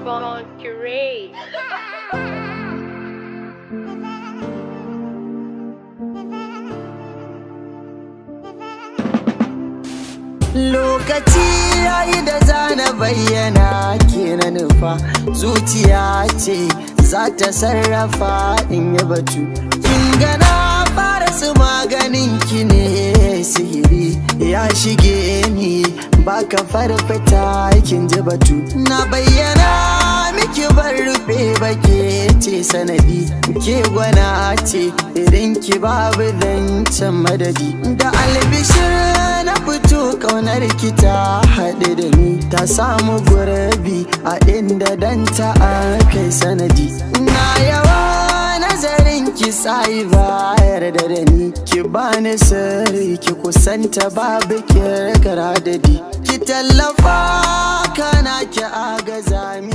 Curate. Lokaci yayi da zana bayyana ke na nufa, zuciya ce za ta sarrafa in yi batu. Kin gana fara su maganin ki ne, sihiri ya shige ni baka farfata kin ji batu. Na bayyana miki ban rufe ba, ke ce sanadi, ke gwana ce irin ki babu zancen madadi. Da albishir na fito kaunar ki ta haɗe da ni, ta samu gurabi a inda danta kai sanadi. Na yawa nazarin ki sai bayar da ni, ki bani sirri ki kusanta babu kirkira dadi, ki tallafa kana ki agaza mi.